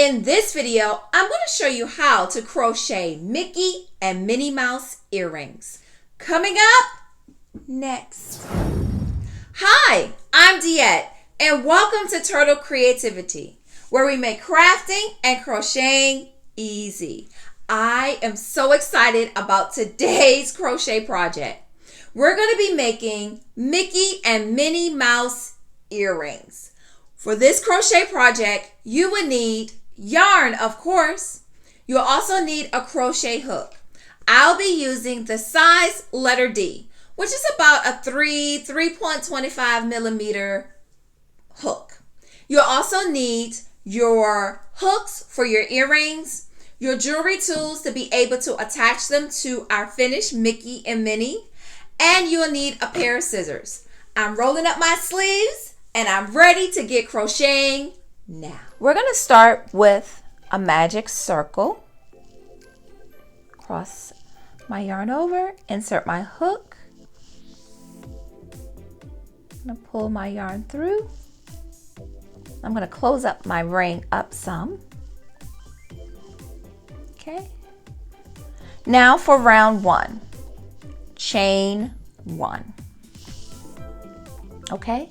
In this video, I'm going to show you how to crochet Mickey and Minnie Mouse earrings. Coming up next. Hi, I'm Diette, and welcome to Turtle Creativity, where we make crafting and crocheting easy. I am so excited about today's crochet project. We're going to be making Mickey and Minnie Mouse earrings. For this crochet project, you will need yarn, of course. You'll also need a crochet hook. I'll be using the size letter D, which is about a 3.25 millimeter hook. You'll also need your hooks for your earrings, your jewelry tools to be able to attach them to our finished Mickey and Minnie, and you'll need a pair of scissors. I'm rolling up my sleeves and I'm ready to get crocheting now. We're going to start with a magic circle. Cross my yarn over, insert my hook. I'm going to pull my yarn through. I'm going to close up my ring up some. Okay. Now for round 1. Chain 1. Okay.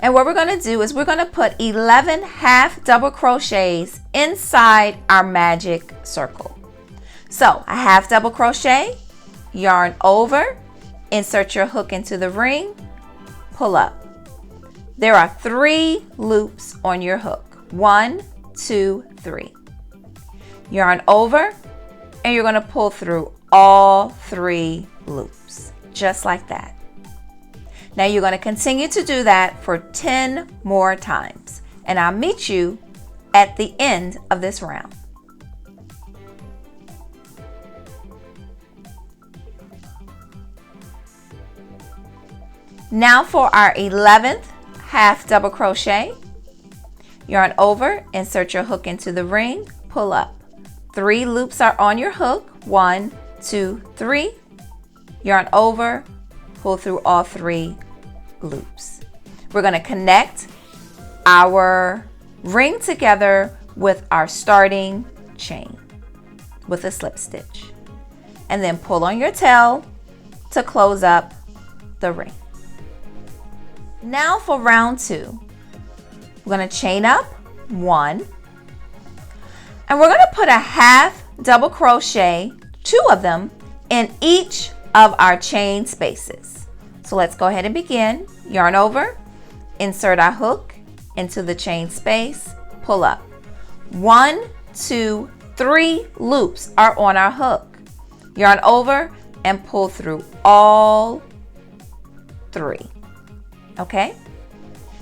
And what we're going to do is we're going to put 11 half double crochets inside our magic circle. So a half double crochet, yarn over, insert your hook into the ring, pull up. There are 3 loops on your hook. 1, 2, 3. Yarn over, and you're going to pull through all 3 loops, just like that. Now you're going to continue to do that for 10 more times, and I'll meet you at the end of this round. Now for our 11th half double crochet, yarn over, insert your hook into the ring, pull up. 3 loops are on your hook. 1, 2, 3. Yarn over, pull through all 3 loops. We're going to connect our ring together with our starting chain with a slip stitch, and then pull on your tail to close up the ring. Now for round 2, we're going to chain up 1, and we're going to put a half double crochet, 2 of them, in each of our chain spaces. So let's go ahead and begin. Yarn over, insert our hook into the chain space, pull up. 1, 2, 3 loops are on our hook. Yarn over and pull through all 3. Okay?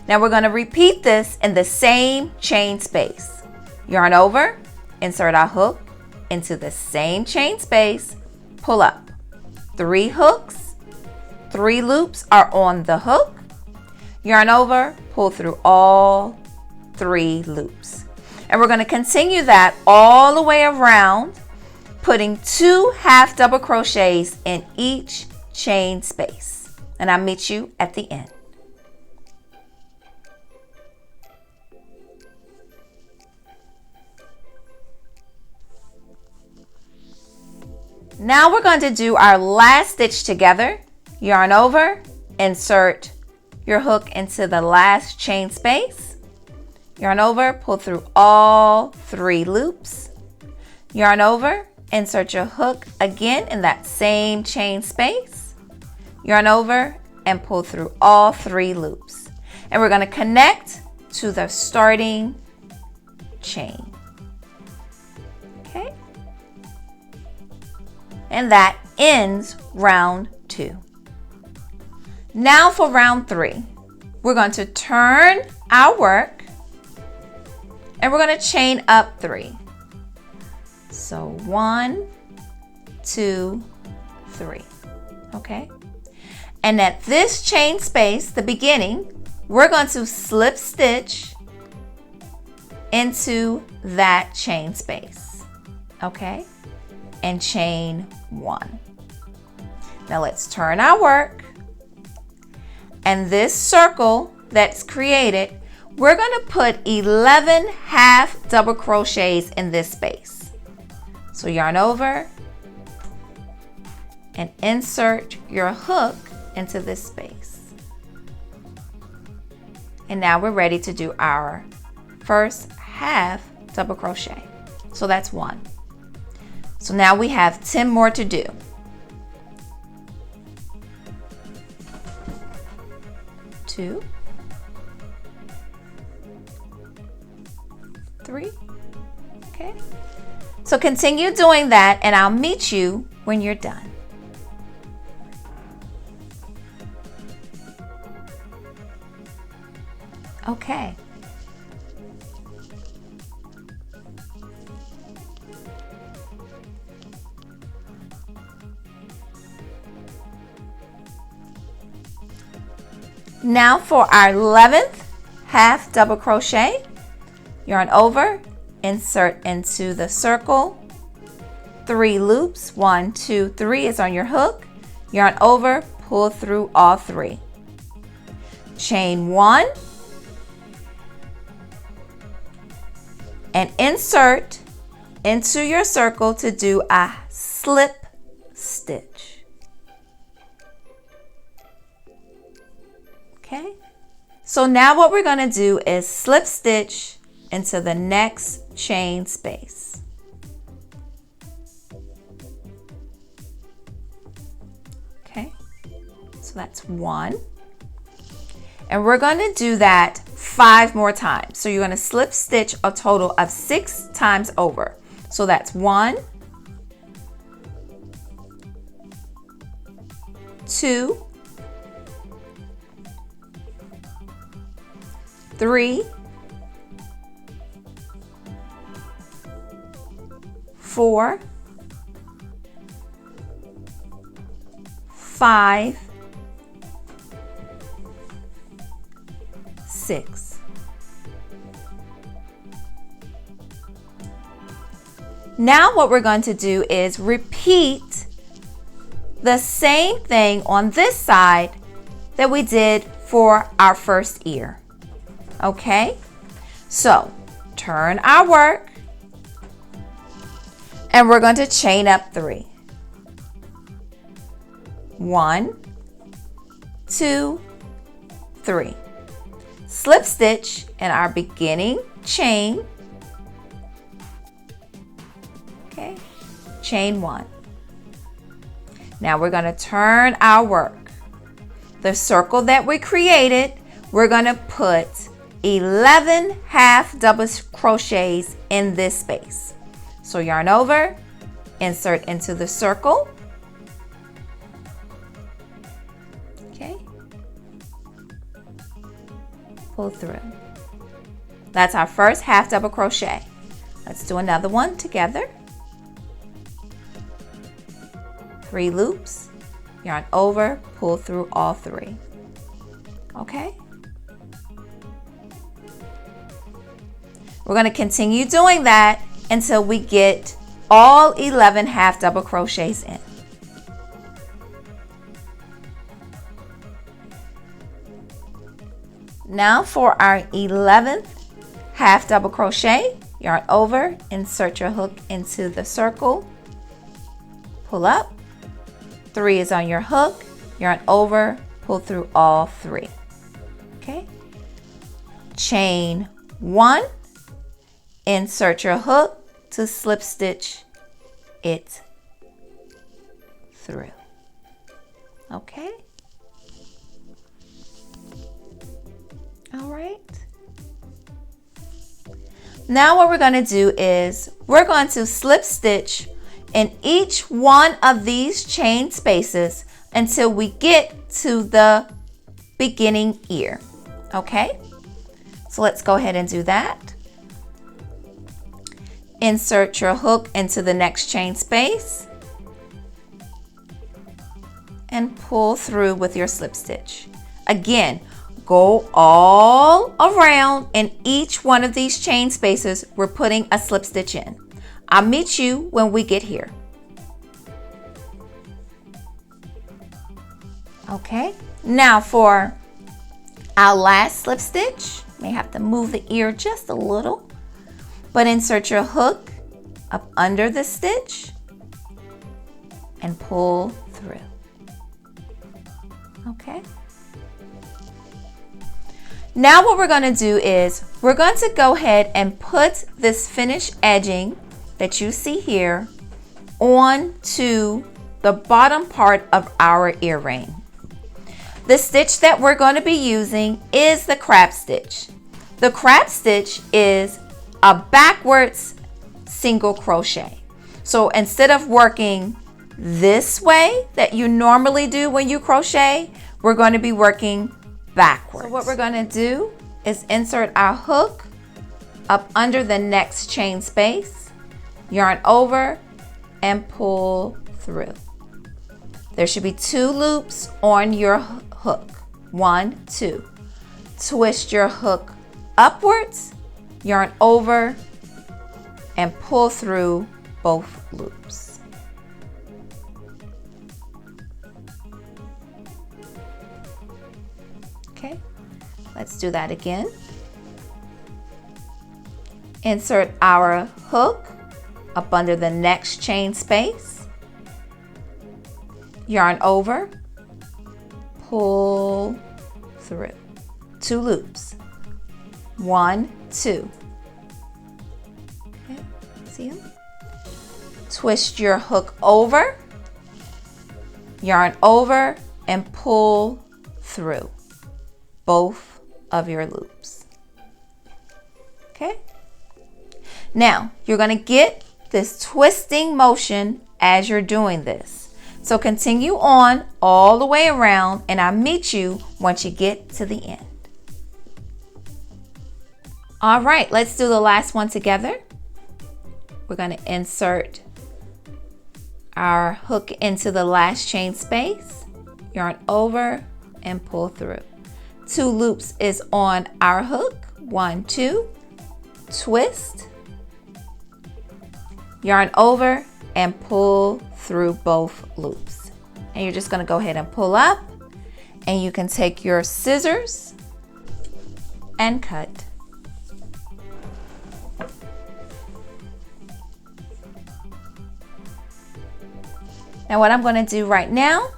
Now we're going to repeat this in the same chain space. Yarn over, insert our hook into the same chain space, pull up. 3 hooks, 3 loops are on the hook. Yarn over, pull through all 3 loops. And we're going to continue that all the way around, putting 2 half double crochets in each chain space. And I'll meet you at the end. Now we're going to do our last stitch together. Yarn over, insert your hook into the last chain space. Yarn over, pull through all 3 loops. Yarn over, insert your hook again in that same chain space. Yarn over and pull through all 3 loops. And we're going to connect to the starting chain. Okay? And that ends round 2. Now for round 3, we're going to turn our work and we're going to chain up 3. So 1, 2, 3. Okay? And at this chain space, the beginning, we're going to slip stitch into that chain space. Okay? And chain 1. Now let's turn our work. And this circle that's created, we're going to put 11 half double crochets in this space. So yarn over and insert your hook into this space. And now we're ready to do our first half double crochet. So that's 1. So now we have 10 more to do. 2, 3. Okay. So continue doing that and I'll meet you when you're done. Okay. Now for our 11th half double crochet, yarn over, insert into the circle, 3 loops, 1, 2, 3 is on your hook, yarn over, pull through all 3. Chain 1 and insert into your circle to do a slip stitch. Okay, so now what we're going to do is slip stitch into the next chain space. Okay, so that's 1. And we're going to do that 5 more times. So you're going to slip stitch a total of 6 times over. So that's 1, 2, 3, 4, 5, 6. Now what we're going to do is repeat the same thing on this side that we did for our first ear. Okay, so turn our work and we're going to chain up 3. 1, 2, 3. Slip stitch in our beginning chain. Okay, chain 1. Now we're going to turn our work. The circle that we created, we're going to put 11 half double crochets in this space. So yarn over, insert into the circle. Okay. Pull through. That's our first half double crochet. Let's do another one together. 3 loops, yarn over, pull through all 3. Okay. We're going to continue doing that until we get all 11 half double crochets in. Now for our 11th half double crochet, yarn over, insert your hook into the circle, pull up, 3 is on your hook, yarn over, pull through all 3. Okay, chain 1, insert your hook to slip stitch it through. Okay. All right. Now what we're going to do is we're going to slip stitch in each one of these chain spaces until we get to the beginning ear. Okay. So let's go ahead and do that. Insert your hook into the next chain space and pull through with your slip stitch. Again, go all around in each one of these chain spaces. We're putting a slip stitch in. I'll meet you when we get here. Okay, now for our last slip stitch, May have to move the ear just a little, but insert your hook up under the stitch and pull through. Okay. Now what we're going to do is we're going to go ahead and put this finished edging that you see here onto the bottom part of our earring. The stitch that we're going to be using is the crab stitch. The crab stitch is a backwards single crochet. So instead of working this way that you normally do when you crochet, we're going to be working backwards. So what we're going to do is insert our hook up under the next chain space, yarn over, and pull through. There should be 2 loops on your hook. 1, 2. Twist your hook upwards, yarn over, and pull through both loops. Okay, let's do that again. Insert our hook up under the next chain space, yarn over, pull through. 2 loops. 1, 2. Okay, see them? Twist your hook over, yarn over, and pull through both of your loops. Okay? Now, you're going to get this twisting motion as you're doing this. So continue on all the way around, and I'll meet you once you get to the end. All right, let's do the last one together. We're going to insert our hook into the last chain space, yarn over, and pull through. 2 loops is on our hook. 1, 2, twist, yarn over, and pull through both loops. And you're just going to go ahead and pull up, and you can take your scissors and cut. Now what I'm going to do right now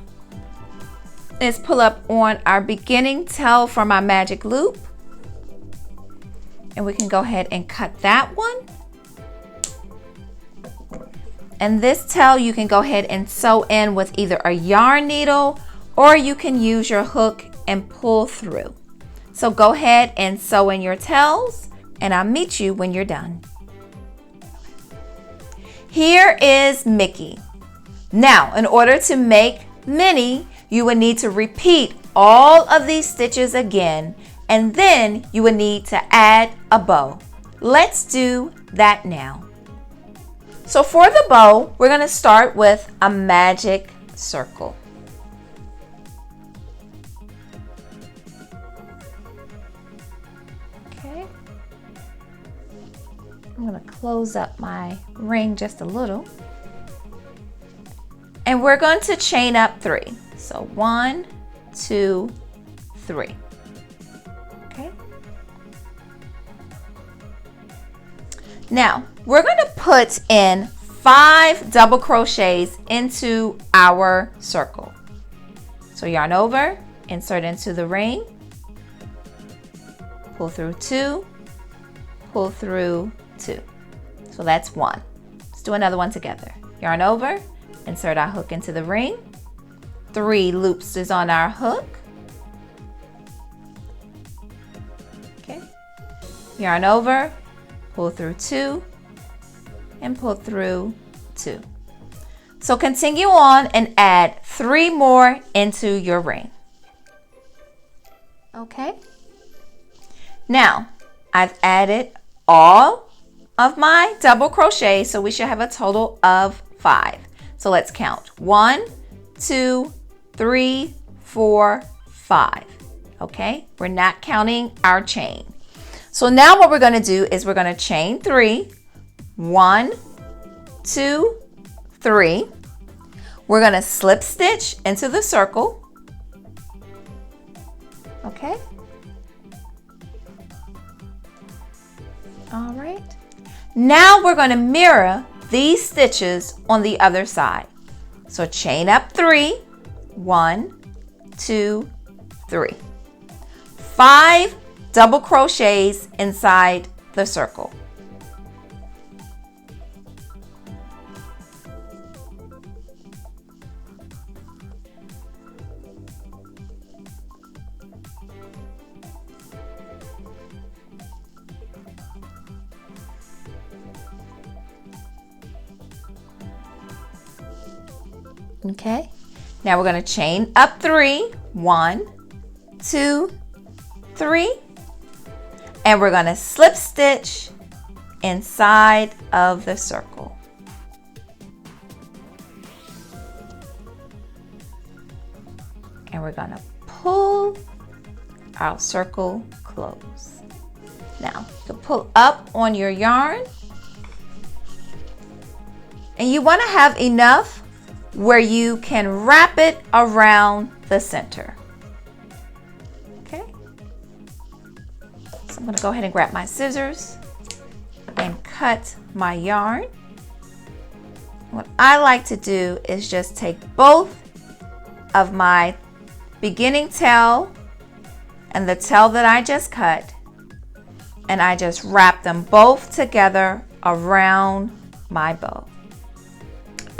is pull up on our beginning tail from our magic loop, and we can go ahead and cut that one. And this tail you can go ahead and sew in with either a yarn needle, or you can use your hook and pull through. So go ahead and sew in your tails, and I'll meet you when you're done. Here is Mickey. Now, in order to make Minnie, you would need to repeat all of these stitches again, and then you would need to add a bow. Let's do that now. So for the bow, we're going to start with a magic circle. Okay. I'm going to close up my ring just a little. And we're going to chain up 3. So 1, 2, 3. Okay. Now we're going to put in 5 double crochets into our circle. So yarn over, insert into the ring, pull through 2, pull through 2. So that's 1. Let's do another one together. Yarn over, insert our hook into the ring. 3 loops is on our hook. Okay. Yarn over, pull through 2, and pull through 2. So continue on and add 3 more into your ring. Okay. Now, I've added all of my double crochet, so we should have a total of 5. So let's count. 1, 2, 3, 4, 5. Okay, we're not counting our chain. So now what we're going to do is we're going to chain 3. 1, 2, 3. We're going to slip stitch into the circle. Okay. All right. Now we're going to mirror these stitches on the other side. So chain up 3, 1, 2, 3. 5 double crochets inside the circle. Okay, now we're going to chain up 3, 1, 2, 3, and we're going to slip stitch inside of the circle. And we're going to pull our circle close. Now, you can pull up on your yarn, and you want to have enough where you can wrap it around the center. Okay, so I'm going to go ahead and grab my scissors and cut my yarn. What I like to do is just take both of my beginning tail and the tail that I just cut, and I just wrap them both together around my bow.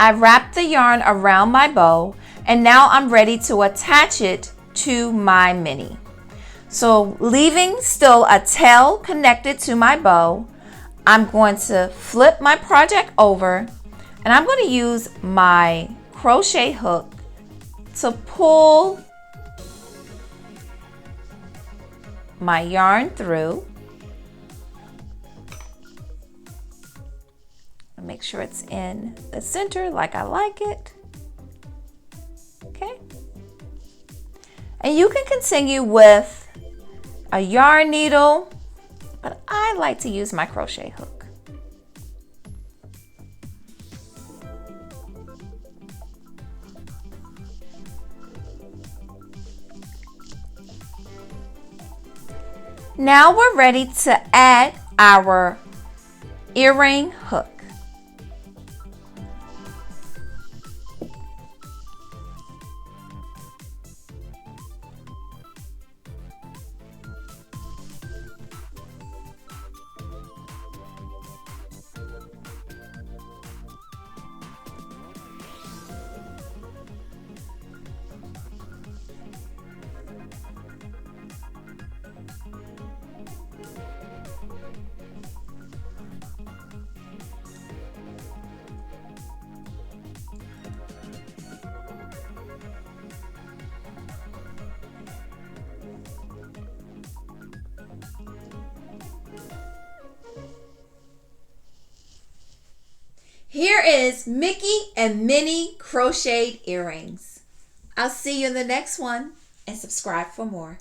I wrapped the yarn around my bow, and now I'm ready to attach it to my Minnie. So leaving still a tail connected to my bow, I'm going to flip my project over, and I'm going to use my crochet hook to pull my yarn through. Make sure it's in the center like I like it. Okay. And you can continue with a yarn needle, but I like to use my crochet hook. Now we're ready to add our earring hook. Here is Mickey and Minnie Crocheted Earrings. I'll see you in the next one, and subscribe for more.